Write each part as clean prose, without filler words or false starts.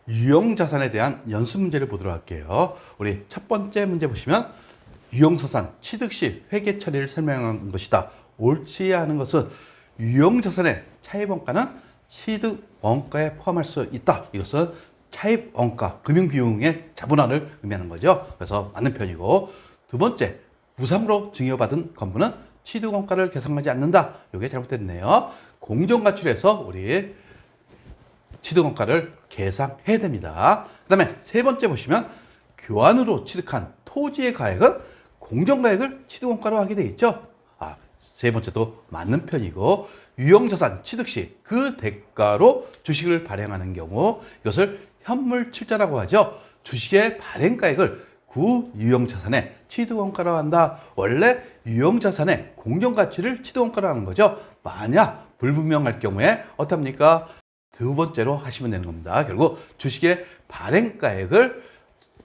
유형자산에 대한 연습 문제를 보도록 할게요. 우리 첫 번째 문제 보시면 유형자산 취득 시 회계 처리를 설명한 것이다. 옳지 않은 것은 유형자산의 차입원가는 취득원가에 포함할 수 있다. 이것은 차입원가, 금융비용의 자본화를 의미하는 거죠. 그래서 맞는 편이고, 두 번째, 우상으로 증여받은 건물은 취득원가를 계산하지 않는다. 이게 잘못됐네요. 공정가출에서 우리 취득원가를 계산해야 됩니다. 그 다음에 세 번째 보시면 교환으로 취득한 토지의 가액은 공정가액을 취득원가로 하게 되어 있죠. 세 번째도 맞는 편이고, 유형자산 취득 시 그 대가로 주식을 발행하는 경우 이것을 현물출자라고 하죠. 주식의 발행가액을 구 유형자산의 취득원가로 한다. 원래 유형자산의 공정가치를 취득원가로 하는 거죠. 만약 불분명할 경우에 어떻습니까? 두 번째로 하시면 되는 겁니다. 결국 주식의 발행가액을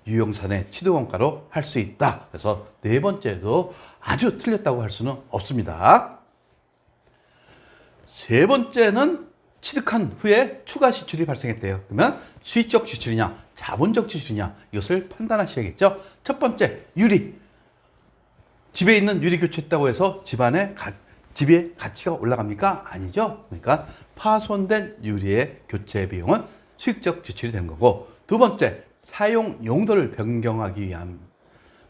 유형자산의 취득원가로 할 수 있다. 그래서 네 번째도 아주 틀렸다고 할 수는 없습니다. 세 번째는 취득한 후에 추가 지출이 발생했대요. 그러면 수익적 지출이냐 자본적 지출이냐 이것을 판단하셔야겠죠. 첫 번째, 유리. 집에 있는 유리 교체했다고 해서 집의 가치가 올라갑니까? 아니죠. 그러니까 파손된 유리의 교체 비용은 수익적 지출이 되는 거고, 두 번째, 사용 용도를 변경하기 위한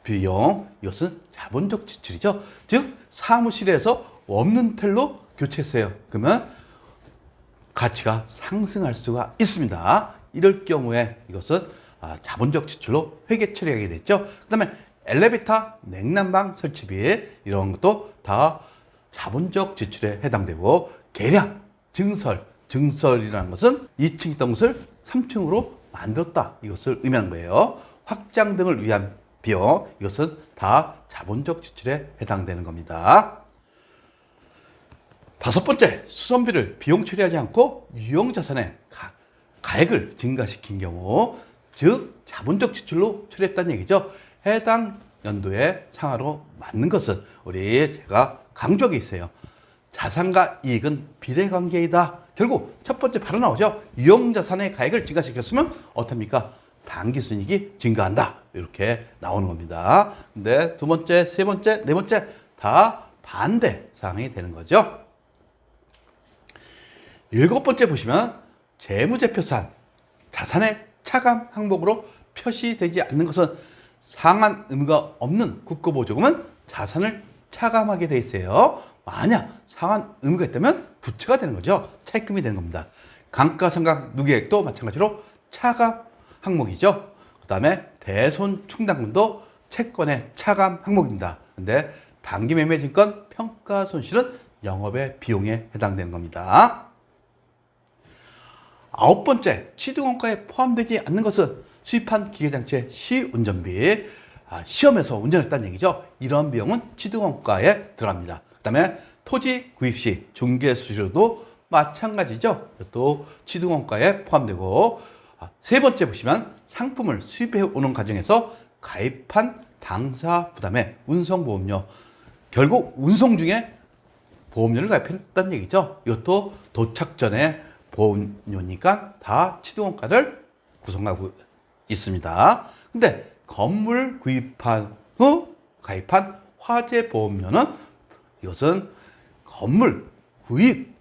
비용, 이것은 자본적 지출이죠. 즉 사무실에서 없는 텔로 교체했어요. 그러면 가치가 상승할 수가 있습니다. 이럴 경우에 이것은 자본적 지출로 회계 처리하게 됐죠. 그 다음에 엘리베이터, 냉난방 설치비 이런 것도 다 자본적 지출에 해당되고, 계량, 증설이라는 것은 2층 있던 것을 3층으로 만들었다. 이것을 의미하는 거예요. 확장 등을 위한 비용, 이것은 다 자본적 지출에 해당되는 겁니다. 다섯 번째, 수선비를 비용 처리하지 않고 유형자산의 가액을 증가시킨 경우, 즉 자본적 지출로 처리했다는 얘기죠. 해당 연도의 상하로 맞는 것은 우리 제가 강조하게 있어요. 자산과 이익은 비례관계이다. 결국 첫 번째 바로 나오죠. 유형자산의 가액을 증가시켰으면 어떻습니까? 당기순이익이 증가한다. 이렇게 나오는 겁니다. 근데 두 번째, 세 번째, 네 번째 다 반대 사항이 되는 거죠. 일곱 번째 보시면 재무제표상 자산의 차감 항목으로 표시되지 않는 것은 상한 의무가 없는 국고보조금은 자산을 차감하게 돼 있어요. 만약 상한 의무가 있다면 부채가 되는 거죠. 차입금이 되는 겁니다. 감가상각 누계액도 마찬가지로 차감 항목이죠. 그 다음에 대손충당금도 채권의 차감 항목입니다. 근데 단기매매증권 평가손실은 영업의 비용에 해당되는 겁니다. 아홉 번째, 취득원가에 포함되지 않는 것은 수입한 기계장치의 시운전비, 시험에서 운전했다는 얘기죠. 이런 비용은 취득원가에 들어갑니다. 그 다음에 토지 구입 시 중개수수료도 마찬가지죠. 또 취득원가에 포함되고, 세 번째 보시면 상품을 수입해 오는 과정에서 가입한 당사 부담의 운송보험료, 결국 운송 중에 보험료를 가입했다는 얘기죠. 이것도 도착 전에 보험료니까 다 취득원가를 구성하고 있습니다. 근데 건물 구입한 후 가입한 화재보험료는 이것은 건물 구입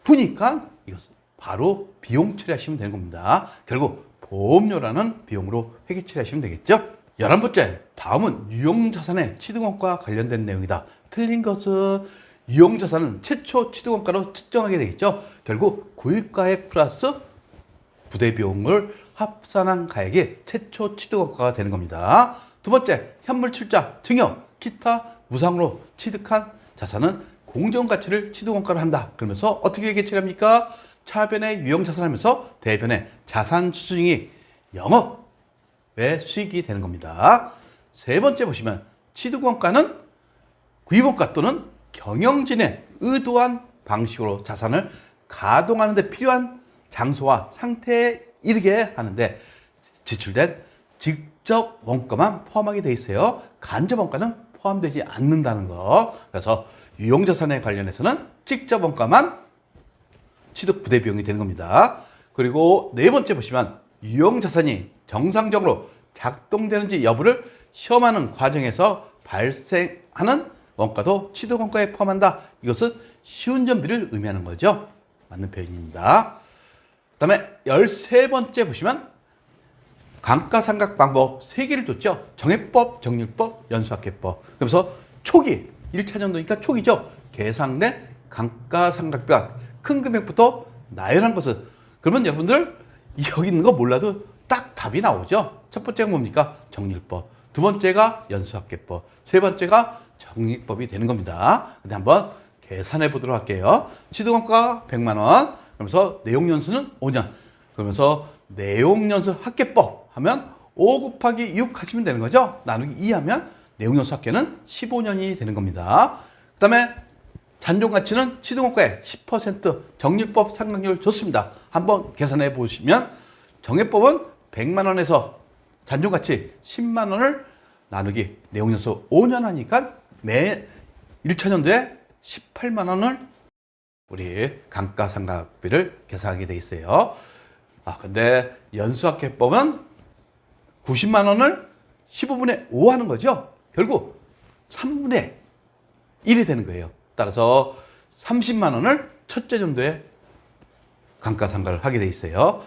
후니까 이것은 바로 비용 처리하시면 되는 겁니다. 결국 보험료라는 비용으로 회계 처리하시면 되겠죠. 11번째, 다음은 유형자산의 취득원가와 관련된 내용이다. 틀린 것은 유형자산은 최초 취득원가로 측정하게 되겠죠. 결국 구입가액 플러스 부대비용을 합산한 가액이 최초 취득원가가 되는 겁니다. 두 번째, 현물출자, 증여, 기타 무상으로 취득한 자산은 공정가치를 취득원가로 한다. 그러면서 어떻게 회계 처리합니까? 차변의 유형자산 하면서 대변의 자산추징이 영업의 수익이 되는 겁니다. 세 번째 보시면 취득원가는 구입원가 또는 경영진의 의도한 방식으로 자산을 가동하는 데 필요한 장소와 상태에 이르게 하는데 지출된 직접 원가만 포함하게 돼 있어요. 간접 원가는 포함되지 않는다는 거. 그래서 유형자산에 관련해서는 직접 원가만 취득 부대 비용이 되는 겁니다. 그리고 네 번째 보시면 유형자산이 정상적으로 작동되는지 여부를 시험하는 과정에서 발생하는 원가도 취득원가에 포함한다. 이것은 시운전비를 의미하는 거죠. 맞는 표현입니다. 그 다음에 13번째 보시면 감가상각 방법 3개를 줬죠. 정해법, 정률법, 연수학계법. 그래서 초기, 1차 년도니까 초기죠. 계상된 감가상각비가 큰 금액부터 나열한 것은, 그러면 여러분들 여기 있는 거 몰라도 딱 답이 나오죠. 첫 번째가 뭡니까? 정률법. 두 번째가 연수학계법. 세 번째가 정리법이 되는 겁니다. 근데 한번 계산해 보도록 할게요. 취득원가 100만 원. 그러면서 내용연수는 5년. 그러면서 내용연수 학계법 하면 5 곱하기 6 하시면 되는 거죠. 나누기 2 하면 내용연수 학계는 15년이 되는 겁니다. 그 다음에 잔존가치는 취득원가의 10% 정률법 상각률 좋습니다. 한번 계산해 보시면 정해법은 100만 원에서 잔존가치 10만 원을 나누기 내용연수 5년 하니까 매 1차 년도에 18만 원을 우리 감가상각비를 계산하게 돼 있어요. 근데 연수학계법은 90만 원을 15분의 5 하는 거죠. 결국 3분의 1이 되는 거예요. 따라서 30만 원을 첫째 년도에 감가상각을 하게 돼 있어요.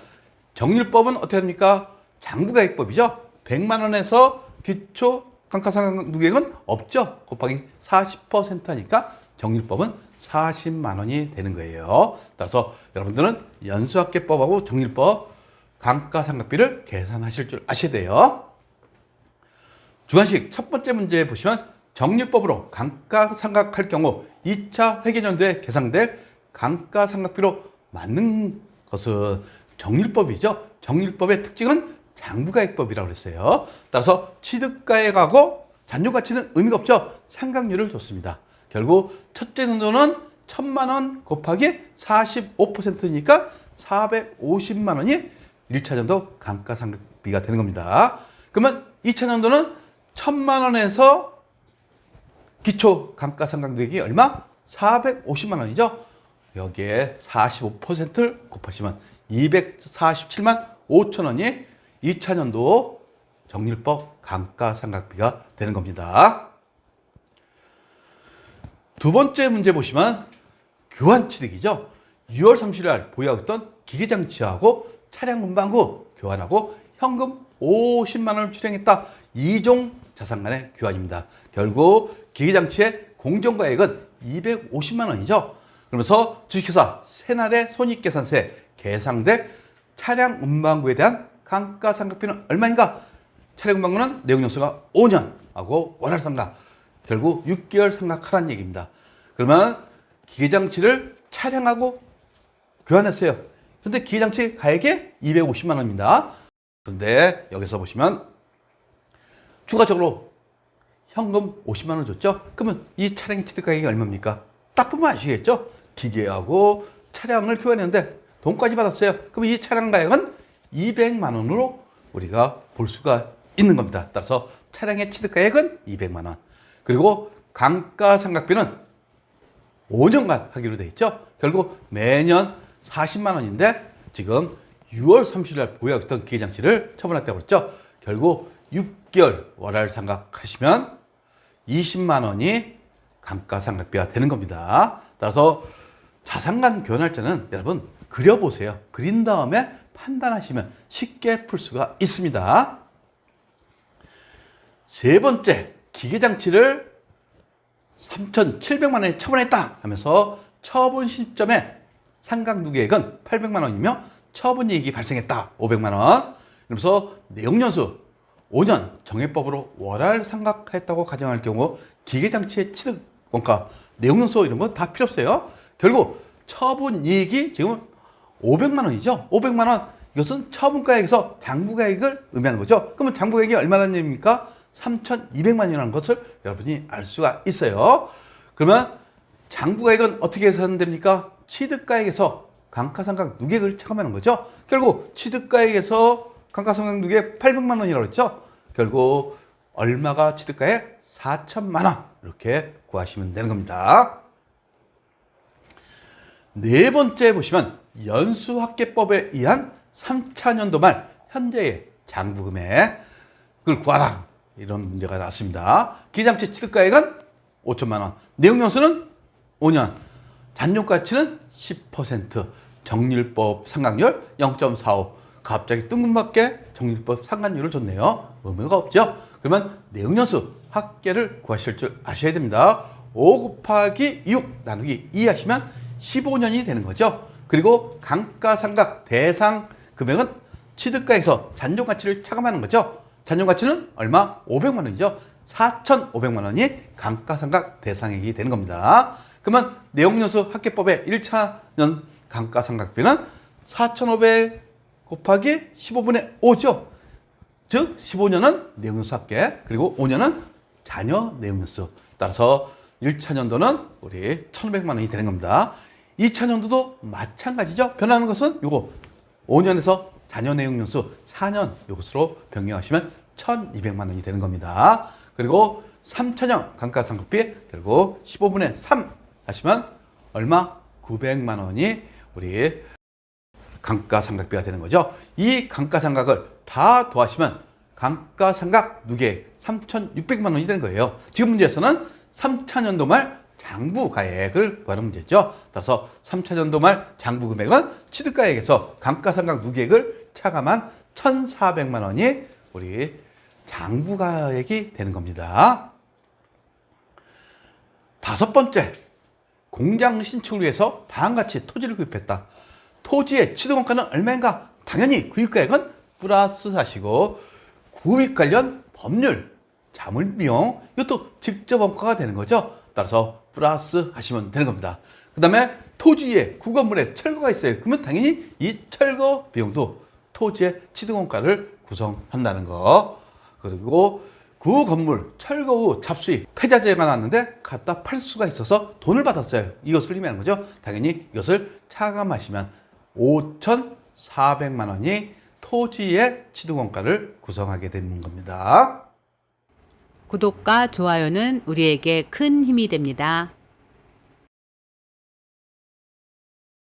정률법은 어떻게 합니까? 장부가액법이죠. 100만 원에서 기초 감가상각 누계액은 없죠. 곱하기 40% 하니까 정률법은 40만 원이 되는 거예요. 따라서 여러분들은 연수학계법하고 정률법 감가상각비를 계산하실 줄 아셔야 돼요. 주관식 첫 번째 문제 보시면 정률법으로 감가상각할 경우 2차 회계연도에 계상될 감가상각비로 맞는 것은 정률법이죠. 정률법의 특징은 장부가액법이라고 그랬어요. 따라서 취득가액하고 잔존가치는 의미가 없죠. 상각률을 줬습니다. 결국 첫째 년도는 1000만 원 곱하기 45%니까 450만 원이 1차 년도 감가상각비가 되는 겁니다. 그러면 2차 년도는 1000만 원에서 기초 감가상각액이 얼마? 450만 원이죠. 여기에 45%를 곱하시면 247만 5천 원이 2차 년도 정률법 감가상각비가 되는 겁니다. 두 번째 문제 보시면 교환취득이죠. 6월 30일 날 보유하고 있던 기계장치하고 차량 문방구 교환하고 현금 50만 원을 출행했다. 2종 자산 간의 교환입니다. 결국 기계장치의 공정가액은 250만 원이죠. 그러면서 주식회사 새날의 손익계산세 계상될 차량 운반구에 대한 감가상각비는 얼마인가? 차량 운반구는 내용연수가 5년 하고 월할 상각, 결국 6개월 상각하라는 얘기입니다. 그러면 기계장치를 차량하고 교환했어요. 근데 기계장치 가액이 250만 원입니다. 근데 여기서 보시면 추가적으로 현금 50만 원 줬죠? 그러면 이 차량의 취득가액이 얼마입니까? 딱 보면 아시겠죠? 기계하고 차량을 교환했는데 돈까지 받았어요. 그럼 이 차량 가액은 200만 원으로 우리가 볼 수가 있는 겁니다. 따라서 차량의 취득가액은 200만 원. 그리고 감가상각비는 5년간 하기로 돼 있죠. 결국 매년 40만 원인데 지금 6월 30일 날 보유하고 있던 기계장치를 처분했다고 그랬죠. 결국 6개월 월할 상각하시면 20만 원이 감가상각비가 되는 겁니다. 따라서 자산간 교환할 때는 여러분 그려보세요. 그린 다음에 판단하시면 쉽게 풀 수가 있습니다. 세 번째, 기계장치를 3,700만 원에 처분했다 하면서 처분 시점에 상각 누계액은 800만 원이며 처분이익이 발생했다. 500만 원. 그러면서 내용연수 5년 정해법으로 월할 상각했다고 가정할 경우 기계장치의 취득 원가, 내용연수 이런 거 다 필요 없어요. 결국 처분이익이 지금 500만 원이죠. 500만 원. 이것은 처분가액에서 장부가액을 의미하는 거죠. 그러면 장부가액이 얼마나 됩니까? 3,200만 원이라는 것을 여러분이 알 수가 있어요. 그러면 장부가액은 어떻게 계산됩니까? 취득가액에서 감가상각 누계액을 차감하는 거죠. 결국 취득가액에서 감가상각 누계액 800만 원이라고 했죠. 결국 얼마가 취득가액? 4천만 원. 이렇게 구하시면 되는 겁니다. 네 번째 보시면 연수학계법에 의한 3차 년도 말 현재의 장부 금액을 구하라. 이런 문제가 나왔습니다. 기장치 취득가액은 5천만 원, 내용연수는 5년, 잔존가치는 10%, 정률법 상각률 0.45. 갑자기 뜬금없게 정률법 상각률을 줬네요. 의미가 없죠? 그러면 내용연수 합계를 구하실 줄 아셔야 됩니다. 5 곱하기 6 나누기 2 하시면 15년이 되는 거죠. 그리고 감가상각 대상 금액은 취득가에서 잔존가치를 차감하는 거죠. 잔존가치는 얼마? 500만 원이죠. 4,500만 원이 감가상각 대상액이 되는 겁니다. 그러면 내용연수 합계법의 1차년 감가상각비는 4,500 곱하기 15분의 5죠. 즉 15년은 내용연수 합계, 그리고 5년은 자녀 내용연수. 따라서 1차년도는 우리 1,500만 원이 되는 겁니다. 2차년도도 마찬가지죠. 변하는 것은 요거 5년에서 자녀 내용연수 4년 요것으로 변경하시면 1,200만 원이 되는 겁니다. 그리고 3차년 감가상각비 그리고 15분의 3 하시면 얼마? 900만 원이 우리 감가상각비가 되는 거죠. 이 감가상각을 다 더하시면 감가상각 누계액 3,600만 원이 되는 거예요. 지금 문제에서는 3차년도 말 장부가액을 구하는 문제죠. 따라서 3차년도 말 장부금액은 취득가액에서 감가상각 누계액을 차감한 1,400만 원이 우리 장부가액이 되는 겁니다. 다섯 번째, 공장 신축을 위해서 다음과 같이 토지를 구입했다. 토지의 취득원가는 얼마인가? 당연히 구입가액은 플러스 하시고 구입 관련 법률, 자물비용 이것도 직접 원가가 되는 거죠. 따라서 플러스 하시면 되는 겁니다. 그 다음에 토지에 구건물에 철거가 있어요. 그러면 당연히 이 철거 비용도 토지의 취득원가를 구성한다는 거. 그리고 그 건물 철거 후 잡수익 폐자재가 나왔는데 갖다 팔 수가 있어서 돈을 받았어요. 이것을 의미하는 거죠. 당연히 이것을 차감하시면 5,400만 원이 토지의 취득원가를 구성하게 되는 겁니다. 구독과 좋아요는 우리에게 큰 힘이 됩니다.